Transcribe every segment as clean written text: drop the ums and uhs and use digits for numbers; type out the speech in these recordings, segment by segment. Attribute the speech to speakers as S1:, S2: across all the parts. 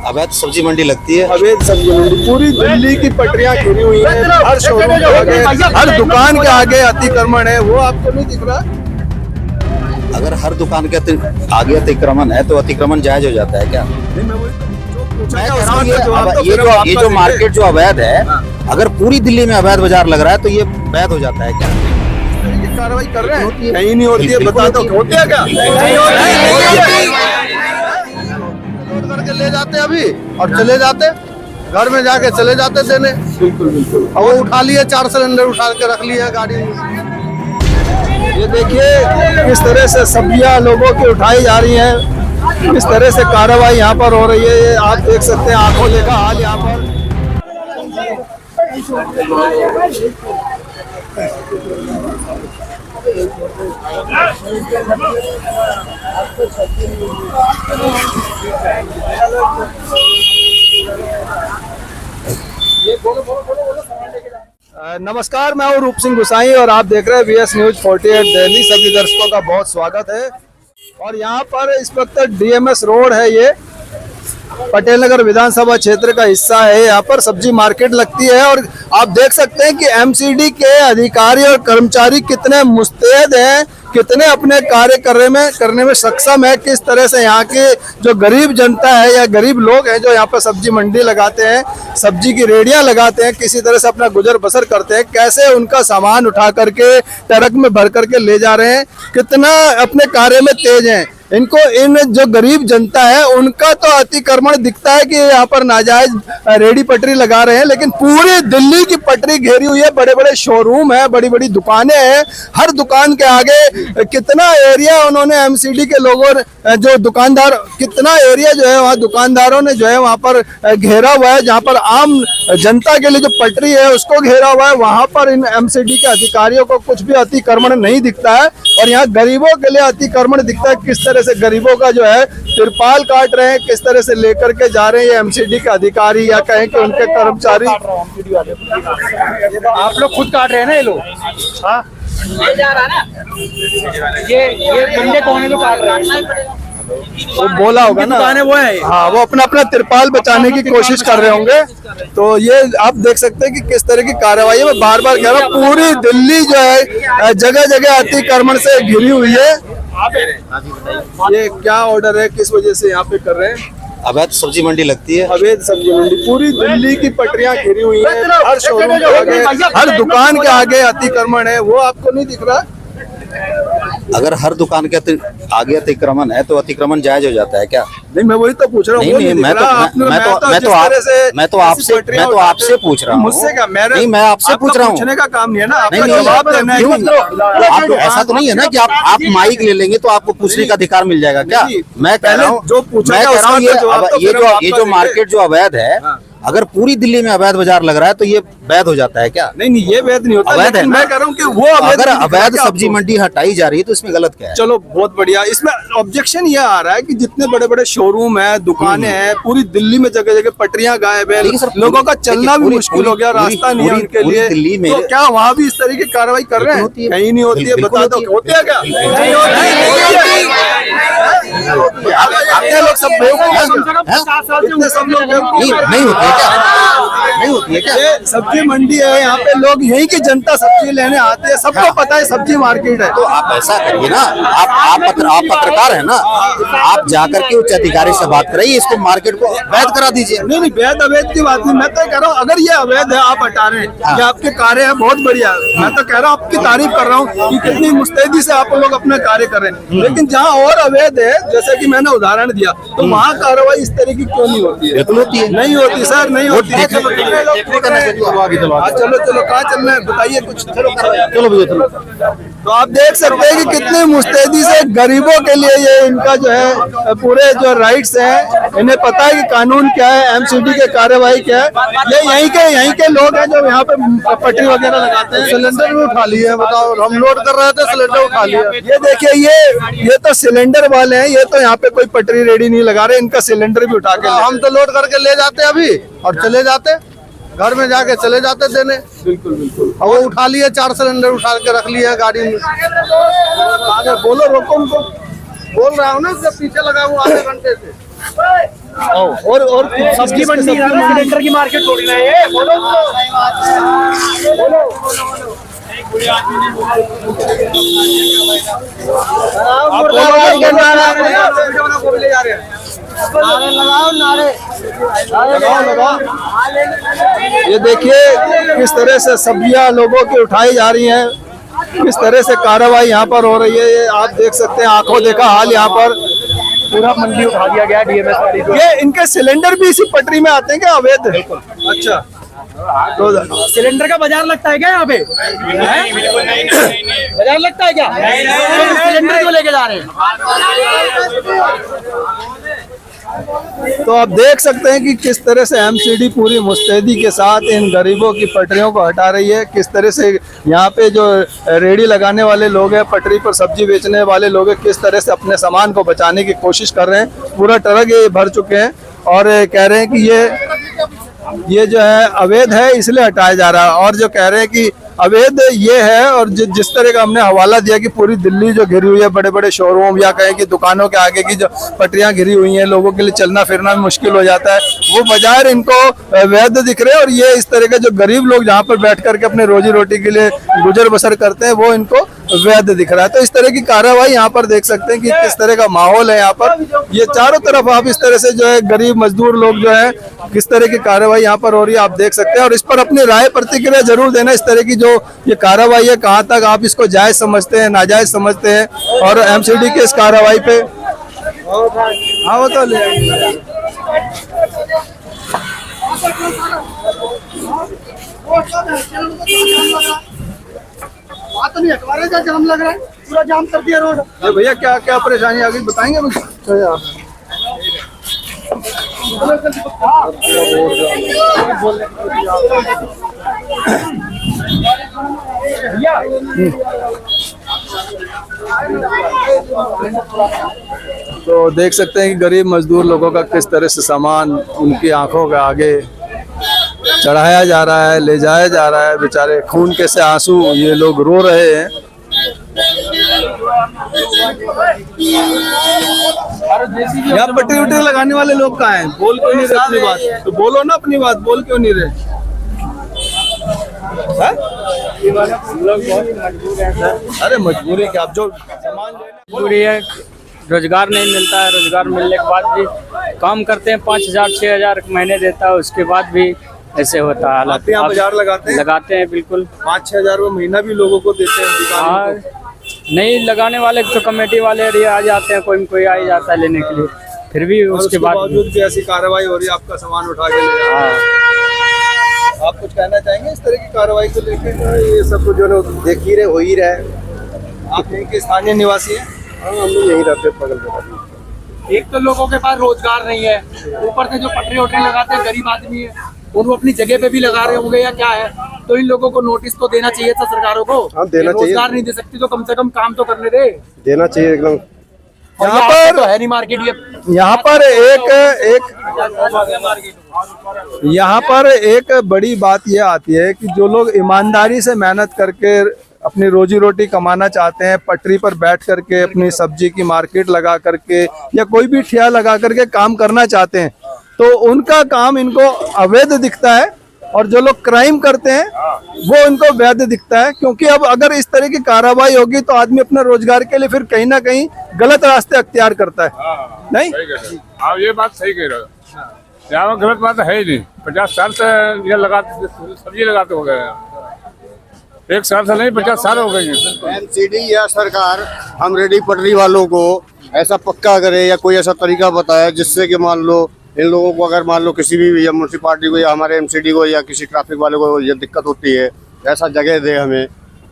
S1: अवैध सब्जी मंडी लगती है।
S2: अवैध सब्जी मंडी पूरी दिल्ली की पटरियां घिरी हुई हैं। हर शोरूम के आगे, हर दुकान के आगे अतिक्रमण है। वो आपको नहीं दिख रहा?
S1: अगर हर दुकान के आगे अतिक्रमण है तो अतिक्रमण जायज हो जाता है क्या?
S2: नहीं, मैं वही
S1: मैं कह रहा हूँ ये जो मार्केट जो अवैध है, अगर पूरी दिल्ली में अवैध बाजार लग रहा है तो ये वैध हो जाता है क्या?
S2: कार्रवाई कर रहे हैं? कहीं नहीं होती है। बता दो होती है क्या? करके ले जाते अभी और चले जाते घर में जाके चले जाते देने। बिल्कुल बिल्कुल। और वो उठा लिए 4 सिलेंडर उठा के रख लिया गाड़ी में। ये देखिए किस तरह से सब्जियां लोगों की उठाई जा रही हैं, किस तरह से कार्रवाई यहाँ पर हो रही है। ये आप देख सकते हैं आंखों देखा हाल यहाँ पर। नमस्कार, मैं हूँ रूप सिंह गुसाई और आप देख रहे हैं VS न्यूज 48 दिल्ली। सभी दर्शकों का बहुत स्वागत है। और यहाँ पर इस वक्त DMS रोड है, ये पटेल नगर विधानसभा क्षेत्र का हिस्सा है। यहाँ पर सब्जी मार्केट लगती है और आप देख सकते हैं कि MCD के अधिकारी और कर्मचारी कितने मुस्तैद हैं, कितने अपने कार्य करने में सक्षम है। किस तरह से यहाँ के जो गरीब जनता है या गरीब लोग हैं जो यहाँ पर सब्जी मंडी लगाते हैं, सब्जी की रेडियां लगाते हैं, किसी तरह से अपना गुजर बसर करते हैं, कैसे उनका सामान उठा करके ट्रक में भर करके ले जा रहे हैं, कितना अपने कार्य में तेज हैं। इनको इन जो गरीब जनता है उनका तो अतिक्रमण दिखता है कि यहाँ पर नाजायज रेडी पटरी लगा रहे हैं, लेकिन पूरी दिल्ली की पटरी घेरी हुई है। बड़े बड़े शोरूम है, बड़ी बड़ी दुकानें हैं। हर दुकान के आगे कितना एरिया उन्होंने MCD के लोगों जो दुकानदार, कितना एरिया जो है वहाँ दुकानदारों ने जो है वहाँ पर घेरा हुआ है। जहाँ पर आम जनता के लिए जो पटरी है उसको घेरा हुआ है, वहाँ पर इन MCD के अधिकारियों को कुछ भी अतिक्रमण नहीं दिखता है। और यहाँ गरीबों के लिए अतिक्रमण दिखता है। किस तरह से गरीबों का जो है तिरपाल काट रहे हैं, किस तरह से लेकर के जा रहे हैं ये MCD के अधिकारी या कहें कि उनके कर्मचारी।
S3: आप लोग खुद काट रहे हैं ना ये लोग? हाँ, जा रहा ना ये बंदे कौन है जो काट रहे हैं?
S2: वो बोला होगा ना, वो है। हाँ, वो अपना अपना तिरपाल बचाने की कोशिश कर रहे होंगे। तो ये आप देख सकते हैं कि किस तरह की कार्रवाई है। मैं बार बार कह रहा हूँ पूरी दिल्ली जो है जगह जगह अतिक्रमण से घिरी हुई है। ये क्या ऑर्डर है, किस वजह से यहाँ पे कर रहे हैं?
S1: अवैध सब्जी मंडी लगती है।
S2: अवैध सब्जी मंडी पूरी दिल्ली की पटरियां घिरी हुई हैं। हर शोरूम के आगे, हर दुकान के आगे अतिक्रमण है। वो आपको नहीं दिख रहा?
S1: अगर हर दुकान के आगे अतिक्रमण है तो अतिक्रमण जायज हो जाता है क्या?
S2: नहीं, मैं वही तो पूछ रहा हूँ।
S1: मैं तो आपसे पूछ रहा हूँ।
S2: मुझसे क्या?
S1: नहीं, मैं आपसे पूछ रहा हूँ।
S2: पूछने का काम नहीं है ना, आपका
S1: नहीं,
S2: जवाब देना है।
S1: आप ऐसा तो नहीं है ना कि आप माइक ले लेंगे तो आपको पूछने का अधिकार मिल जाएगा क्या? मैं कह रहा हूँ ये जो मार्केट जो अवैध है, अगर पूरी दिल्ली में अवैध बाजार लग रहा है तो ये वैध हो जाता है क्या?
S2: नहीं, ये वैध नहीं होता।
S1: अवैध है।
S2: मैं कह रहा हूँ कि वो
S1: अगर अवैध सब्जी मंडी हटाई जा रही है तो इसमें गलत क्या है?
S2: चलो बहुत बढ़िया। इसमें ऑब्जेक्शन ये आ रहा है कि जितने बड़े बड़े शोरूम है, दुकानें हैं, पूरी दिल्ली में जगह जगह पटरियां गायब है, लोगों का चलना भी मुश्किल हो गया, रास्ता नहीं है उनके लिए। दिल्ली में तो क्या वहाँ भी इस तरह की कार्रवाई कर रहे हैं? कहीं नहीं होती है। बता दो होती है क्या? अपने लोग सब
S1: नहीं होती है क्या? नहीं होती है क्या?
S2: सब्जी मंडी है, यहाँ पे लोग यही की जनता सब्जी लेने आते हैं। सबको पता है सब्जी मार्केट है।
S1: तो आप ऐसा करिए ना, आप पत्रकार है ना, आप जाकर के उच्च अधिकारी से बात कराइए, इसको मार्केट को वैध करा दीजिए।
S2: नहीं, वैध अवैध की बात नहीं। मैं तो कह रहा हूँ अगर ये अवैध है आप हटा रहे हैं, ये आपके कार्य है बहुत बढ़िया। मैं तो कह रहा हूँ आपकी तारीफ कर रहा हूँ कि कितनी मुस्तैदी से आप लोग अपना कार्य कर रहे हैं। लेकिन जहाँ और अवैध है, जैसे कि मैंने उदाहरण दिया, तो वहाँ कार्रवाई इस तरह की क्यों नहीं होती है?
S1: होती है।
S2: नहीं होती सर, नहीं होती है। चलो चलो, कहाँ चलना है बताइए कुछ। चलो भैया, चलो तो आप देख सकते हैं कि कितनी मुस्तैदी से गरीबों के लिए ये इनका जो है पूरे जो राइट्स हैं, इन्हें पता है कि कानून क्या है, एमसीडी के कार्यवाही क्या है। ये यहीं के लोग हैं जो यहाँ पे पटरी वगैरह लगाते हैं। सिलेंडर भी उठा लिए हैं, बताओ, हम लोड कर रहे थे, सिलेंडर उठा लिया। ये देखिए, ये तो सिलेंडर वाले हैं, ये तो यहाँ पे कोई पटरी रेडी नहीं लगा रहे, इनका सिलेंडर भी उठा के हम तो लोड करके ले जाते अभी और चले जाते, घर में जाके चले जाते देने। बिल्कुल बिल्कुल। और वो उठा लिए, 4 सिलेंडर उठा के रख लिए गाड़ी में। आगे बोलो, रोको उनको, बोल रहा हूँ ना, जब पीछे लगा हुआ आधे घंटे से। और
S3: सब्जी मंडी है, सिलेंडर की मार्केट थोड़ी ना है। बोलो
S2: ये देखिए किस तरह से सब्जियां लोगों की उठाई जा रही हैं, किस तरह से कार्रवाई यहाँ पर हो रही है। ये आप देख सकते हैं, आंखों देखा हाल यहाँ पर
S3: पूरा मंडी उठा दिया गया डीएमएस वाली को।
S2: ये इनके सिलेंडर भी इसी पटरी में आते हैं क्या अवैध? अच्छा, तो
S3: सिलेंडर का बाजार लगता है क्या यहाँ पे? बाजार लगता है क्या? सिलेंडर क्यों लेके जा रहे हैं?
S2: तो आप देख सकते हैं कि किस तरह से एमसीडी पूरी मुस्तैदी के साथ इन गरीबों की पटरियों को हटा रही है। किस तरह से यहाँ पे जो रेडी लगाने वाले लोग हैं, पटरी पर सब्जी बेचने वाले लोग हैं, किस तरह से अपने सामान को बचाने की कोशिश कर रहे हैं। पूरा ट्रक ये भर चुके हैं और कह रहे हैं कि ये जो है अवैध है, इसलिए हटाया जा रहा है। और जो कह रहे हैं कि अवैध ये है, और जिस तरह का हमने हवाला दिया कि पूरी दिल्ली जो घिरी हुई है, बड़े बड़े शोरूम या कहें कि दुकानों के आगे की जो पटरियां घिरी हुई हैं, लोगों के लिए चलना फिरना मुश्किल हो जाता है, वो बाजार इनको वैध दिख रहे हैं। और ये इस तरह के जो गरीब लोग जहाँ पर बैठ करके अपने रोजी रोटी के लिए गुजर बसर करते हैं, वो इनको वैध दिख रहा है। तो इस तरह की कार्रवाई यहाँ पर देख सकते हैं कि किस तरह का माहौल है यहाँ पर। ये चारों तरफ आप इस तरह से जो है गरीब मजदूर लोग जो है, किस तरह की कार्रवाई यहाँ पर हो रही है आप देख सकते हैं। और इस पर अपनी राय प्रतिक्रिया जरूर देना, इस तरह की जो ये कार्रवाई है कहाँ तक आप इसको जायज समझते हैं, नाजायज समझते हैं। और एमसीडी की इस कार्रवाई पे हाँ वो तो ले
S4: तो नहीं हमारे क्या जाम लग रहा है, पूरा जाम कर दिया रोड।
S2: ये भैया क्या क्या परेशानी आ गई बताएंगे मुझे? तो देख सकते हैं कि गरीब मजदूर लोगों का किस तरह से सामान उनकी आंखों के आगे चढ़ाया जा रहा है, ले जाया जा रहा है। बेचारे खून के से आंसू ये लोग रो रहे हैं। यहाँ पट्टी उट्टी लगाने वाले लोग कहाँ हैं? बोल क्यों नहीं रहे अपनी बात? तो बोलो ना अपनी बात, बोल क्यों नहीं रहे? अरे मजबूरी क्या, आप जो सामान
S5: मजबूरी है, रोजगार नहीं मिलता है। रोजगार मिलने के बाद भी काम करते हैं, 5,000 6,000 महीने देता है, उसके बाद भी ऐसे होता है हालात।
S2: यहाँ बाजार लगाते हैं
S5: बिल्कुल
S2: 5-6 हजार महीना भी लोगों को देते हैं
S5: हाँ, नहीं लगाने वाले जो कमेटी वाले आ जाते हैं, कोई आ ही जाता है लेने के लिए, फिर भी उसके
S2: बावजूद भी ऐसी कार्रवाई हो रही है, आपका सामान उठा के ले आप कुछ कहना चाहेंगे इस तरह की कार्रवाई को लेकर?
S1: ये सब जो देख ही रहे, हो ही रहे।
S2: आप यहीं के स्थानीय निवासी हैं?
S1: हाँ, हम लोग यही रहते हैं बगल बगल।
S3: एक तो लोगों के पास रोजगार नहीं है, ऊपर से जो पटरी वटरी लगाते हैं गरीब आदमी है, और वो अपनी जगह पे भी लगा रहे होंगे या क्या है। तो इन लोगों को नोटिस तो देना चाहिए था सरकारों को।
S1: हाँ, देना चाहिए।
S3: रोजगार नहीं दे सकती तो कम से कम काम तो करने दे।
S1: देना चाहिए एकदम।
S3: यहाँ पर तो है नहीं मार्केट ये।
S2: यहाँ पर एक बड़ी बात यह आती है कि जो लोग ईमानदारी से मेहनत करके अपनी रोजी रोटी कमाना चाहते हैं, पटरी पर बैठ करके अपनी सब्जी की मार्केट लगा करके या कोई भी ठेला लगा करके काम करना चाहते हैं, तो उनका काम इनको अवैध दिखता है। और जो लोग क्राइम करते हैं वो इनको वैध दिखता है। क्योंकि अब अगर इस तरह की कार्रवाई होगी तो आदमी अपने रोजगार के लिए फिर कहीं ना कहीं गलत रास्ते अख्तियार करता है। नहीं,
S6: आप ये बात सही कह रहे हो, यहाँ गलत बात है ही नहीं। 50 साल से ये सब्जी लगाते हो गए, 1 साल से नहीं 50 साल हो गए हैं।
S1: एमसीडी या सरकार हम रेडी पटरी वालों को ऐसा पक्का करे या कोई ऐसा तरीका बताए जिससे कि मान लो इन लोगों को, अगर मान लो किसी भी या म्यूनसिपालिटी को या हमारे एमसीडी को या किसी ट्रैफिक वाले को ये दिक्कत होती है, ऐसा जगह दे हमें,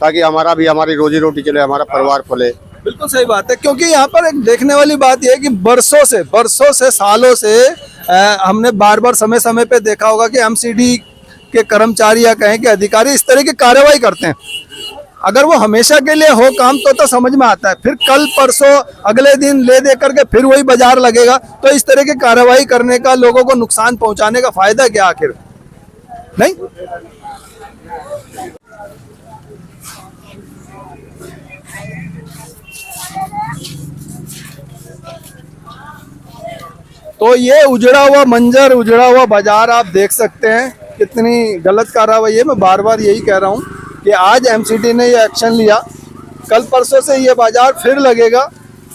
S1: ताकि हमारा भी हमारी रोजी रोटी चले, हमारा परिवार पले।
S2: बिल्कुल सही बात है, क्योंकि यहाँ पर एक देखने वाली बात यह है कि बरसों से सालों से हमने बार बार समय समय पे देखा होगा कि एमसीडी के कर्मचारी या कहें कि अधिकारी इस तरह की कार्रवाई करते हैं। अगर वो हमेशा के लिए हो काम तो समझ में आता है, फिर कल परसों अगले दिन ले दे करके फिर वही बाजार लगेगा, तो इस तरह की कार्रवाई करने का, लोगों को नुकसान पहुंचाने का फायदा क्या आखिर? नहीं। तो ये उजड़ा हुआ मंजर, उजड़ा हुआ बाजार आप देख सकते हैं, कितनी गलत कार्रवाई है। मैं बार बार यही कह रहा हूँ कि आज एमसीडी ने ये एक्शन लिया, कल परसों से ये बाजार फिर लगेगा,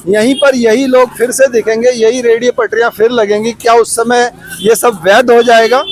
S2: यहीं पर यही लोग फिर से दिखेंगे, यही रेहड़ी पटरियां फिर लगेंगी। क्या उस समय ये सब वैध हो जाएगा?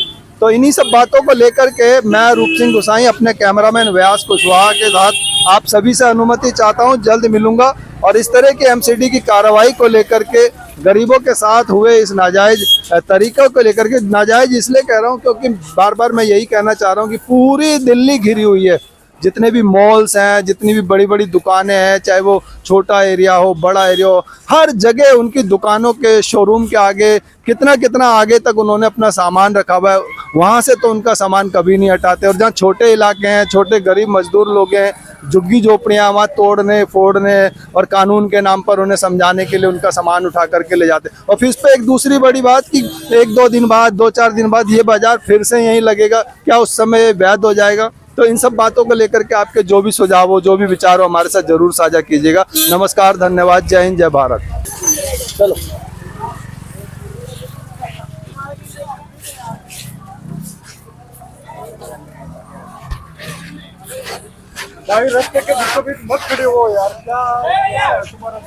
S2: तो इन्हीं सब बातों को लेकर के मैं रूप सिंह गोसाई अपने कैमरामैन व्यास कुशवाहा के साथ आप सभी से अनुमति चाहता हूं, जल्द मिलूंगा और इस तरह के एमसीडी की कार्रवाई को लेकर के, गरीबों के साथ हुए इस नाजायज तरीक़ों को लेकर के, नाजायज इसलिए कह रहा हूं क्योंकि बार बार मैं यही कहना चाह रहा हूं कि पूरी दिल्ली घिरी हुई है, जितने भी मॉल्स हैं, जितनी भी बड़ी बड़ी दुकानें हैं, चाहे वो छोटा एरिया हो बड़ा एरिया हो, हर जगह उनकी दुकानों के शोरूम के आगे कितना आगे तक उन्होंने अपना सामान रखा हुआ है, वहाँ से तो उनका सामान कभी नहीं हटाते। और जहाँ छोटे इलाके हैं, छोटे गरीब मजदूर लोग हैं, झुग्गी झोपड़ियाँ, वहाँ तोड़ने फोड़ने और कानून के नाम पर उन्हें समझाने के लिए उनका सामान उठा करके ले जाते। और फिर इस पर एक दूसरी बड़ी बात कि 1-2 दिन बाद, 2-4 दिन बाद ये बाजार फिर से यहीं लगेगा, क्या उस समय वैध हो जाएगा? तो इन सब बातों को लेकर के आपके जो भी सुझाव हो, जो भी विचार हो, हमारे साथ जरूर साझा कीजिएगा। नमस्कार, धन्यवाद, जय हिंद, जय भारत। चलो।
S4: भाई रास्ते के बीचों बीच मत खड़े हो यार, क्या है तुम्हारा?